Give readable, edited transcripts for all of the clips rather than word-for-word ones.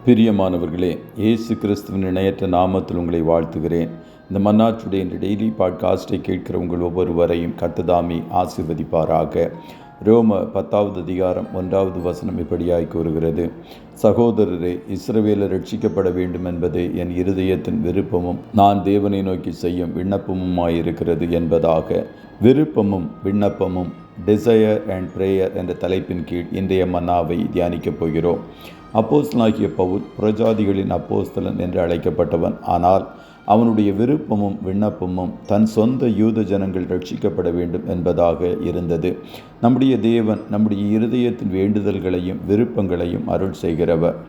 பிரியமானவர்களே, இயேசு கிறிஸ்துவின் இணையற்ற நாமத்தில் உங்களை வாழ்த்துகிறேன். இந்த மன்னாச்சுடைய இந்த டெய்லி பாட்காஸ்டை கேட்கிற உங்கள் ஒவ்வொருவரையும் கர்த்தர் ஆசீர்வதிப்பாராக. ரோம 10வது அதிகாரம் 1வது வசனம் இப்படியாய் கூறுகிறது: சகோதரரே, இஸ்ரவேலர் ரட்சிக்கப்பட வேண்டும் என்பதே என் இருதயத்தின் விருப்பமும் நான் தேவனை நோக்கி செய்யும் விண்ணப்பமுமாயிருக்கிறது என்பதாக. விருப்பமும் விண்ணப்பமும், டிசையர் அண்ட் பிரேயர் என்ற தலைப்பின் கீழ் இன்றைய மன்னாவை தியானிக்கப் போகிறோம். அப்போஸ்தலனாகிய பவுல் புறஜாதிகளின் அப்போஸ்தலன் என்று அழைக்கப்பட்டவன். ஆனால் அவனுடைய விருப்பமும் விண்ணப்பமும் தன் சொந்த யூத ஜனங்கள் ரட்சிக்கப்பட வேண்டும் என்பதாக இருந்தது. நம்முடைய தேவன் நம்முடைய இருதயத்தின் வேண்டுதல்களையும் விருப்பங்களையும் அருள் செய்கிறவர்.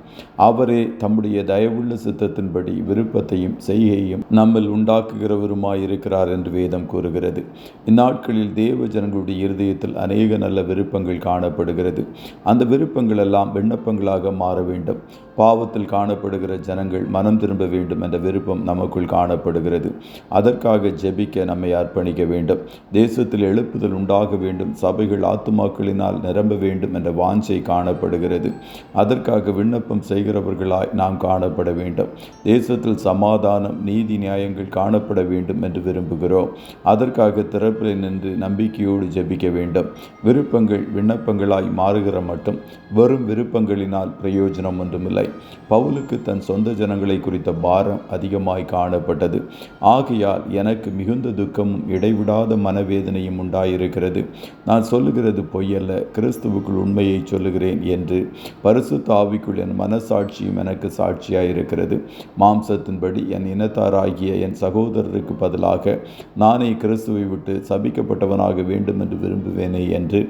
அவரே தம்முடைய தயவுள்ள சித்தத்தின்படி விருப்பத்தையும் செய்கையும் நம்மில் உண்டாக்குகிறவருமாயிருக்கிறார் என்று வேதம் கூறுகிறது. இந்நாட்களில் தேவ ஜனங்களுடைய இருதயத்தில் அநேக நல்ல விருப்பங்கள் காணப்படுகிறது. அந்த விருப்பங்கள் எல்லாம் விண்ணப்பங்களாக மாற வேண்டும். பாவத்தில் காணப்படுகிற ஜனங்கள் மனம் திரும்ப வேண்டும் என்ற விருப்பம் நமக்குள் காணப்படுகிறது. அதற்காக ஜெபிக்க நம்மை அர்ப்பணிக்க வேண்டும். தேசத்தில் எழுப்புதல் உண்டாக வேண்டும். சபைகள் ஆத்துமாக்களினால் நிரம்ப வேண்டும் என்ற வாஞ்சை காணப்படுகிறது. அதற்காக விண்ணப்பம் செய்கிறவர்களாய் நாம் காணப்பட வேண்டும். தேசத்தில் சமாதானம், நீதி, நியாயங்கள் காணப்பட வேண்டும் என்று விரும்புகிறோம். அதற்காக திறப்பில் நின்று நம்பிக்கையோடு ஜெபிக்க வேண்டும். விருப்பங்கள் விண்ணப்பங்களாய் மாறுகிற மட்டும் வெறும் விருப்பங்களினால் பிரயோஜனம் ஒன்றுமில்லை. பவுலுக்கு தன் சொந்த ஜனங்களை குறித்த பாரம் அதிகமாய் காணப்பட்டது. ஆகையால் எனக்கு மிகுந்த துக்கமும் இடைவிடாத மனவேதனையும் உண்டாயிருக்கிறது. நான் சொல்லுகிறது பொய்யல்ல, கிறிஸ்துவுக்குள் உண்மையை சொல்லுகிறேன் என்று பரிசுத்த ஆவிக்குள் என் மனசாட்சியும் எனக்கு சாட்சியாயிருக்கிறது. மாம்சத்தின்படி என் இனத்தாராகிய என் சகோதரருக்கு பதிலாக நானே கிறிஸ்துவை விட்டு சபிக்கப்பட்டவனாக வேண்டும் என்று விரும்புவேனே என்று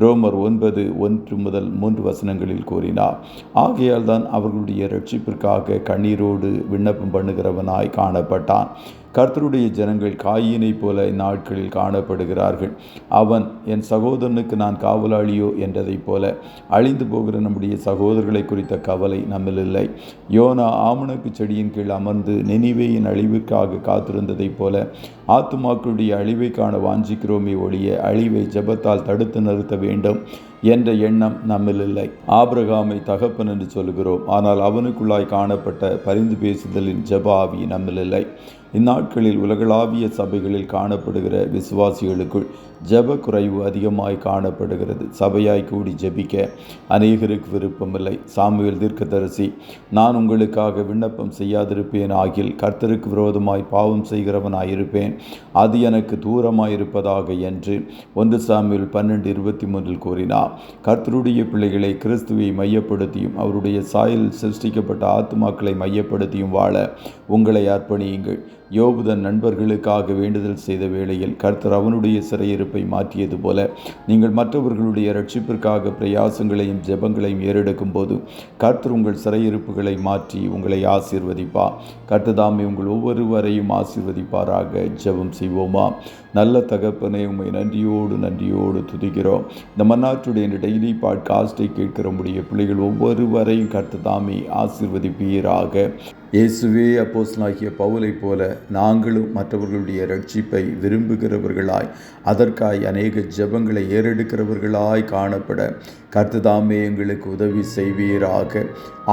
ரோமர் 9:1-3 வசனங்களில் கூறினார். ஆகையால் தான் அவர்களுடைய இரட்சிப்பிற்காக கண்ணீரோடு விண்ணப்பம் பண்ணுகிறவனாய் காணப்பட்டான். கர்த்தருடைய ஜனங்கள் காயினை போல இந்நாட்களில் காணப்படுகிறார்கள். அவன் என் சகோதரனுக்கு நான் காவலாளியோ என்றதைப் போல அழிந்து போகிற நம்முடைய சகோதரர்களை குறித்த கவலை நம்மில் இல்லை. யோனா ஆமணக்கு செடியின் கீழ் அமர்ந்து நினிவேயின் அழிவுக்காக காத்திருந்ததைப் போல ஆத்துமாக்களுடைய அழிவை காண வாஞ்சிக்கிறோமே ஒழிய அழிவை ஜெபத்தால் தடுத்து நிறுத்த வேண்டும் என்ற எண்ணம் நம்மில் இல்லை. ஆபிரகாமை தகப்பன் என்று சொல்கிறோம், ஆனால் அவனுக்குள்ளாய் காணப்பட்ட பரிந்து பேசுதலின் ஜெப ஆவி நம்மில் இல்லை. இந்நாட்களில் உலகளாவிய சபைகளில் காணப்படுகிற விசுவாசிகளுக்குள் ஜெப குறைவு அதிகமாய் காணப்படுகிறது. சபையாய் கூடி ஜெபிக்க அநேகருக்கு விருப்பமில்லை. சாமுவேல் தீர்க்கதரிசி, நான் உங்களுக்காக விண்ணப்பம் செய்யாதிருப்பேன் ஆகில் கர்த்தருக்கு விரோதமாய் பாவம் செய்கிறவனாயிருப்பேன், அது எனக்கு தூரமாயிருப்பதாக என்று 1 சாமுவேல் 12:23 கூறினார். கர்த்தருடைய பிள்ளைகளை கிறிஸ்துவை மையப்படுத்தியும் அவருடைய சாயலில் சிருஷ்டிக்கப்பட்ட ஆத்துமாக்களை மையப்படுத்தியும் வாழ உங்களை அர்ப்பணியுங்கள். யோபு தன் நண்பர்களுக்காக வேண்டுதல் செய்த வேளையில் கர்த்தர் அவனுடைய சிறையிருப்பை மாற்றியது போல நீங்கள் மற்றவர்களுடைய இரட்சிப்பிற்காக பிரயாசங்களையும் ஜெபங்களையும் ஏறெடுக்கும் போது கர்த்தர் உங்கள் சிறையிருப்புகளை மாற்றி உங்களை ஆசீர்வதிப்பார். கர்த்தர் உங்கள் ஒவ்வொருவரையும் ஆசீர்வதிப்பாராக. ஜெபம் செய்வோமா? நல்ல தகப்பனே, உம்மை நன்றியோடு துதிக்கிறோம். இந்த மன்னாற்றுடைய இந்த டெய்லி பாட்காஸ்டை கேட்கிற நம்முடைய பிள்ளைகள் ஒவ்வொருவரையும் கர்த்தர் ஆசீர்வதிப்பீராக. இயேசுவே அப்போஸ்தலனாகிய பவுலை போல நாங்களும் மற்றவர்களுடைய இரட்சிப்பை விரும்புகிறவர்களாய், அதற்காய் அநேக ஜெபங்களை ஏறெடுக்கிறவர்களாய் காணப்பட கர்த்தர் எங்களுக்கு உதவி செய்வீராக.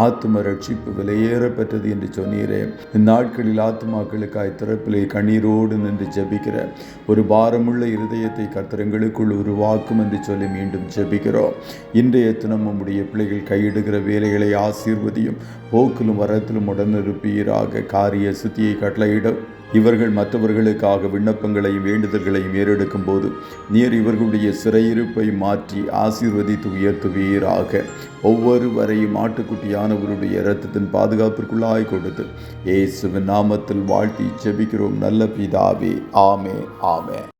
ஆத்தும ரட்சிப்பு விலையேறப்பட்டது என்று சொன்னீரே. இந்நாட்களில் ஆத்துமாக்களுக்காய் திறப்பிலே கண்ணீரோடு நின்று ஜெபிக்கிற ஒரு பாரமுள்ள இருதயத்தை கர்த்தர் எங்களுக்குள் உருவாக்கும் என்று சொல்லி மீண்டும் ஜெபிக்கிறோம். இன்றைய தினம் நம்முடைய பிள்ளைகள் கையிடுகிற வேலைகளை ஆசீர்வதியும். போக்கிலும் வரத்திலும் உடனிருப்பீராக. காரிய சுத்தியை கட்டளையிடும். இவர்கள் மற்றவர்களுக்காக விண்ணப்பங்களையும் வேண்டுதல்களையும் ஏறெடுக்கும் போது நீர் இவர்களுடைய சிறையிருப்பை மாற்றி ஆசீர்வதித்து உயர்த்துவீராக. ஒவ்வொருவரையும் ஆட்டுக்குட்டியானவருடைய இரத்தத்தின் பாதுகாப்பிற்குள்ளாய் கொடுத்து இயேசுவின் நாமத்தில் வாழ்த்தி ஜெபிக்கிறோம் நல்ல பிதாவே. ஆமே.